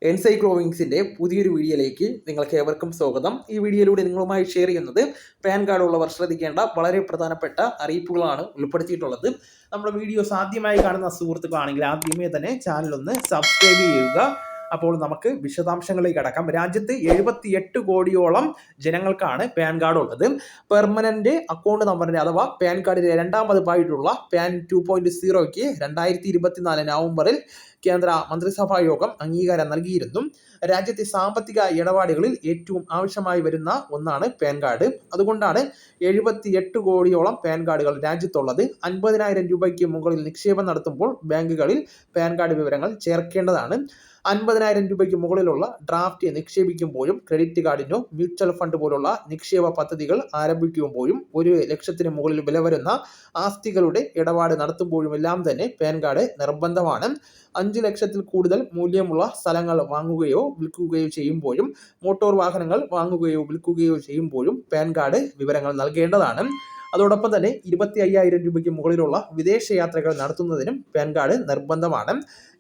എൻസൈക്ലോവിങ്സിൻ്റെ പുതിയൊരു വീഡിയോയിലേക്ക് നിങ്ങൾക്ക് ഏവർക്കും സ്വാഗതം. ഈ വീഡിയോയിലൂടെ നിങ്ങളുമായി ഷെയർ ചെയ്യുന്നത് പാൻ കാർഡ് ഉള്ളവർ ശ്രദ്ധിക്കേണ്ട വളരെ പ്രധാനപ്പെട്ട അറിയിപ്പുകളാണ് ഉൾപ്പെടുത്തിയിട്ടുള്ളത്. നമ്മുടെ വീഡിയോസ് ആദ്യമായി കാണുന്ന സുഹൃത്തുക്കളാണെങ്കിൽ ആദ്യമേ തന്നെ ചാനലൊന്ന് സബ്സ്ക്രൈബ് ചെയ്യുക. അപ്പോൾ നമുക്ക് വിശദാംശങ്ങളിലേക്ക് കടക്കാം. രാജ്യത്ത് 78 കോടിയോളം ജനങ്ങൾക്കാണ് പാൻ കാർഡ് ഉള്ളത്. പെർമനന്റ് അക്കൗണ്ട് നമ്പറിന്റെ അഥവാ പാൻ കാർഡിന്റെ രണ്ടാം പതിപ്പായിട്ടുള്ള പാൻ 2.0ക്ക് 2024 നവംബറിൽ കേന്ദ്ര മന്ത്രിസഭാ യോഗം അംഗീകാരം നൽകിയിരുന്നു. രാജ്യത്തെ സാമ്പത്തിക ഇടപാടുകളിൽ ഏറ്റവും ആവശ്യമായി വരുന്ന ഒന്നാണ് പാൻ കാർഡ്. അതുകൊണ്ടാണ് 78 കോടിയോളം പാൻ കാർഡുകൾ രാജ്യത്തുള്ളത്. 50,000 രൂപയ്ക്ക് മുകളിൽ നിക്ഷേപം നടത്തുമ്പോൾ ബാങ്കുകളിൽ പാൻ കാർഡ് വിവരങ്ങൾ ചേർക്കേണ്ടതാണ്. 50,000 രൂപയ്ക്ക് മുകളിലുള്ള ഡ്രാഫ്റ്റ് നിക്ഷേപിക്കുമ്പോഴും ക്രെഡിറ്റ് കാർഡിനോ മ്യൂച്വൽ ഫണ്ട് പോലുള്ള നിക്ഷേപ പദ്ധതികൾ ആരംഭിക്കുമ്പോഴും 1,00,000 മുകളിൽ വില വരുന്ന ആസ്തികളുടെ ഇടപാട് നടത്തുമ്പോഴുമെല്ലാം തന്നെ പാൻ കാർഡ് നിർബന്ധമാണ്. 5 ലക്ഷത്തിൽ കൂടുതൽ മൂല്യമുള്ള സ്ഥലങ്ങൾ വാങ്ങുകയോ വിൽക്കുകയോ ചെയ്യുമ്പോഴും മോട്ടോർ വാഹനങ്ങൾ വാങ്ങുകയോ വിൽക്കുകയോ ചെയ്യുമ്പോഴും പാൻ കാർഡ് വിവരങ്ങൾ നൽകേണ്ടതാണ്. അതോടൊപ്പം തന്നെ 25,000 രൂപയ്ക്ക് മുകളിലുള്ള വിദേശ യാത്രകൾ നടത്തുന്നതിനും പാൻ കാർഡ് നിർബന്ധമാണ്.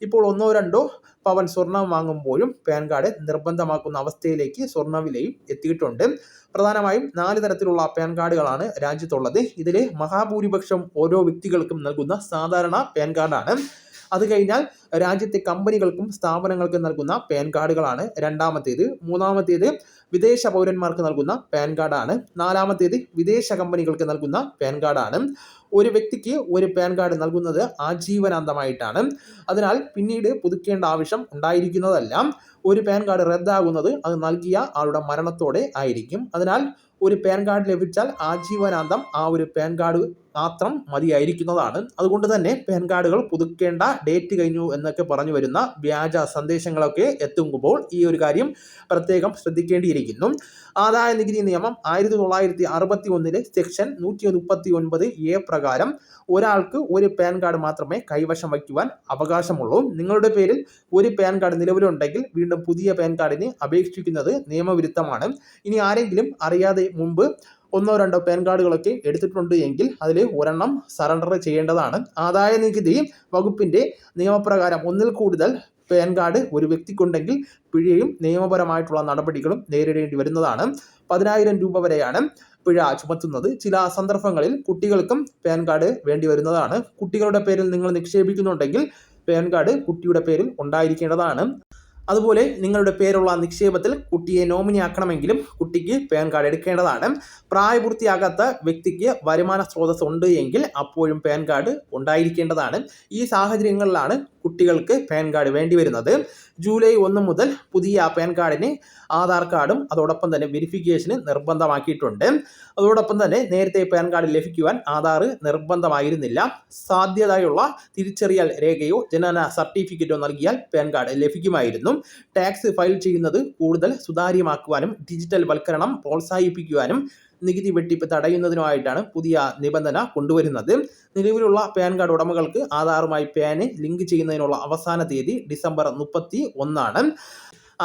ഇപ്പോൾ 1-2 പവൻ സ്വർണം വാങ്ങുമ്പോഴും പാൻ കാർഡ് നിർബന്ധമാക്കുന്ന അവസ്ഥയിലേക്ക് സ്വർണ്ണവിലയും എത്തിയിട്ടുണ്ട്. പ്രധാനമായും 4 തരത്തിലുള്ള പാൻ കാർഡുകളാണ് രാജ്യത്തുള്ളത്. ഇതിൽ മഹാഭൂരിപക്ഷം ഓരോ വ്യക്തികൾക്കും നൽകുന്ന സാധാരണ പാൻ കാർഡാണ്. അത് കഴിഞ്ഞാൽ രാജ്യത്തെ കമ്പനികൾക്കും സ്ഥാപനങ്ങൾക്കും നൽകുന്ന പാൻ കാർഡുകളാണ് രണ്ടാമത്തേത്. മൂന്നാമത്തേത് വിദേശ പൗരന്മാർക്ക് നൽകുന്ന പാൻ കാർഡാണ്. നാലാമത്തേത് വിദേശ കമ്പനികൾക്ക് നൽകുന്ന പാൻ കാർഡാണ്. ഒരു വ്യക്തിക്ക് ഒരു പാൻ കാർഡ് നൽകുന്നത് ആജീവനാന്തമായിട്ടാണ്. അതിനാൽ പിന്നീട് പുതുക്കേണ്ട ആവശ്യം ഉണ്ടായിരിക്കുന്നതല്ല. ഒരു പാൻ കാർഡ് റദ്ദാകുന്നത് അത് നൽകിയ ആളുടെ മരണത്തോടെ ആയിരിക്കും. അതിനാൽ ഒരു പാൻ കാർഡ് ലഭിച്ചാൽ ആജീവനാന്തം ആ ഒരു പാൻ കാർഡ് മാത്രം മതിയായിരിക്കുന്നതാണ്. അതുകൊണ്ട് തന്നെ പാൻ കാർഡുകൾ പുതുക്കേണ്ട ഡേറ്റ് കഴിഞ്ഞു എന്നൊക്കെ പറഞ്ഞു വരുന്ന വ്യാജ സന്ദേശങ്ങളൊക്കെ എത്തുമ്പോൾ ഈ ഒരു കാര്യം പ്രത്യേകം ശ്രദ്ധിക്കേണ്ടിയിരിക്കുന്നു. ആദായ നികുതി നിയമം 1961 സെക്ഷൻ 139A പ്രകാരം ഒരാൾക്ക് ഒരു പാൻ കാർഡ് മാത്രമേ കൈവശം വയ്ക്കുവാൻ അവകാശമുള്ളൂ. നിങ്ങളുടെ പേരിൽ ഒരു പാൻ കാർഡ് നിലവിലുണ്ടെങ്കിൽ വീണ്ടും പുതിയ പാൻ കാർഡിന് അപേക്ഷിക്കുന്നത് നിയമവിരുദ്ധമാണ്. ഇനി ആരെങ്കിലും അറിയാതെ മുമ്പ് 1-2 പാൻ കാർഡുകളൊക്കെ എടുത്തിട്ടുണ്ട് എങ്കിൽ അതിൽ ഒരെണ്ണം സറണ്ടർ ചെയ്യേണ്ടതാണ്. ആദായ നികുതി വകുപ്പിന്റെ നിയമപ്രകാരം ഒന്നിൽ കൂടുതൽ പാൻ കാർഡ് ഒരു വ്യക്തിക്കുണ്ടെങ്കിൽ പിഴയും നിയമപരമായിട്ടുള്ള നടപടികളും നേരിടേണ്ടി വരുന്നതാണ്. 10,000 രൂപ വരെയാണ് പിഴ ചുമത്തുന്നത്. ചില സന്ദർഭങ്ങളിൽ കുട്ടികൾക്കും പാൻ കാർഡ് വേണ്ടി വരുന്നതാണ്. കുട്ടികളുടെ പേരിൽ നിങ്ങൾ നിക്ഷേപിക്കുന്നുണ്ടെങ്കിൽ പാൻ കാർഡ് കുട്ടിയുടെ പേരിൽ ഉണ്ടായിരിക്കേണ്ടതാണ്. അതുപോലെ നിങ്ങളുടെ പേരുള്ള നിക്ഷേപത്തിൽ കുട്ടിയെ നോമിനിയാക്കണമെങ്കിലും കുട്ടിക്ക് പാൻ കാർഡ് എടുക്കേണ്ടതാണ്. പ്രായപൂർത്തിയാകാത്ത വ്യക്തിക്ക് വരുമാന സ്രോതസ് ഉണ്ട് എങ്കിൽ അപ്പോഴും പാൻ കാർഡ് ഉണ്ടായിരിക്കേണ്ടതാണ്. ഈ സാഹചര്യങ്ങളിലാണ് കുട്ടികൾക്ക് പാൻ കാർഡ് വേണ്ടി വരുന്നത്. ജൂലൈ 1 മുതൽ പുതിയ പാൻ കാർഡിന് ആധാർ കാർഡും അതോടൊപ്പം തന്നെ വെരിഫിക്കേഷന് നിർബന്ധമാക്കിയിട്ടുണ്ട്. അതോടൊപ്പം തന്നെ നേരത്തെ പാൻ കാർഡ് ലഭിക്കുവാൻ ആധാർ നിർബന്ധമായിരുന്നില്ല. സാധ്യതയുള്ള തിരിച്ചറിയൽ രേഖയോ ജനന സർട്ടിഫിക്കറ്റോ നൽകിയാൽ പാൻ കാർഡ് ലഭിക്കുമായിരുന്നു. ടാക്സ് ഫയൽ ചെയ്യുന്നത് കൂടുതൽ സുതാര്യമാക്കുവാനും ഡിജിറ്റൽ വൽക്കരണം പ്രോത്സാഹിപ്പിക്കുവാനും നികുതി വെട്ടിപ്പ് തടയുന്നതിനുമായിട്ടാണ് പുതിയ നിബന്ധന കൊണ്ടുവരുന്നത്. നിലവിലുള്ള പാൻ കാർഡ് ഉടമകൾക്ക് ആധാറുമായി പാന് ലിങ്ക് ചെയ്യുന്നതിനുള്ള അവസാന തീയതി ഡിസംബർ 31.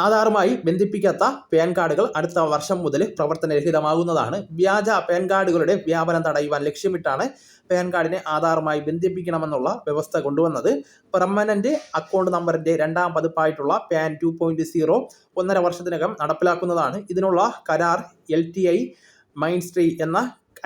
ആധാറുമായി ബന്ധിപ്പിക്കാത്ത പാൻ കാർഡുകൾ അടുത്ത വർഷം മുതൽ പ്രവർത്തനരഹിതമാകുന്നതാണ്. വ്യാജ പാൻ കാർഡുകളുടെ വ്യാപനം തടയുവാൻ ലക്ഷ്യമിട്ടാണ് പാൻ കാർഡിനെ ആധാറുമായി ബന്ധിപ്പിക്കണമെന്നുള്ള വ്യവസ്ഥ കൊണ്ടുവന്നത്. പെർമനന്റ് അക്കൗണ്ട് നമ്പറിന്റെ രണ്ടാം പതിപ്പായിട്ടുള്ള പാൻ 2.0 1.5 വർഷത്തിനകം നടപ്പിലാക്കുന്നതാണ്. ഇതിനുള്ള കരാർ LTI മൈൻഡ്സ്ട്രീ എന്ന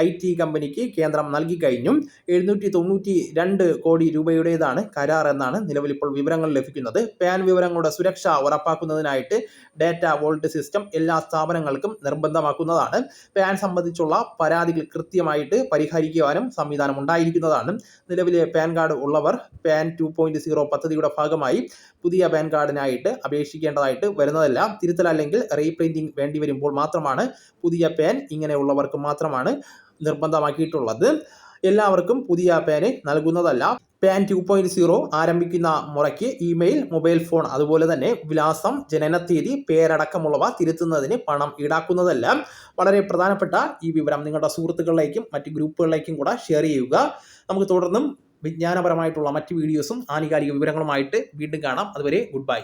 IT കമ്പനിക്ക് കേന്ദ്രം നൽകി കഴിഞ്ഞു. 792 കോടി രൂപയുടേതാണ് കരാർ എന്നാണ് നിലവിൽ ഇപ്പോൾ വിവരങ്ങൾ ലഭിക്കുന്നത്. പാൻ വിവരങ്ങളുടെ സുരക്ഷ ഉറപ്പാക്കുന്നതിനായിട്ട് ഡാറ്റ വോൾട്ട് സിസ്റ്റം എല്ലാ സ്ഥാപനങ്ങൾക്കും നിർബന്ധമാക്കുന്നതാണ്. പാൻ സംബന്ധിച്ചുള്ള പരാതികൾ കൃത്യമായിട്ട് പരിഹരിക്കുവാനും സംവിധാനം ഉണ്ടായിരിക്കുന്നതാണ്. നിലവിലെ പാൻ കാർഡ് ഉള്ളവർ പാൻ 2.0 പദ്ധതിയുടെ ഭാഗമായി പുതിയ പാൻ കാർഡിനായിട്ട് അപേക്ഷിക്കേണ്ടതായിട്ട് വരുന്നതല്ല. തിരുത്തൽ അല്ലെങ്കിൽ റീപ്രിന്റിംഗ് വേണ്ടി വരുമ്പോൾ മാത്രമാണ് പുതിയ പാൻ ഇങ്ങനെയുള്ളവർക്ക് മാത്രമാണ് നിർബന്ധമാക്കിയിട്ടുള്ളത്. എല്ലാവർക്കും പുതിയ പാന് നൽകുന്നതല്ല. പാൻ 2.0 ആരംഭിക്കുന്ന മുറയ്ക്ക് ഇമെയിൽ, മൊബൈൽ ഫോൺ, അതുപോലെ തന്നെ വിലാസം, ജനനത്തീയതി, പേരടക്കമുള്ളവ തിരുത്തുന്നതിന് പണം ഈടാക്കുന്നതല്ല. വളരെ പ്രധാനപ്പെട്ട ഈ വിവരം നിങ്ങളുടെ സുഹൃത്തുക്കളിലേക്കും മറ്റ് ഗ്രൂപ്പുകളിലേക്കും കൂടെ ഷെയർ ചെയ്യുക. നമുക്ക് തുടർന്നും വിജ്ഞാനപരമായിട്ടുള്ള മറ്റ് വീഡിയോസും ആനുകാലിക വിവരങ്ങളുമായിട്ട് വീണ്ടും കാണാം. അതുവരെ ഗുഡ് ബൈ.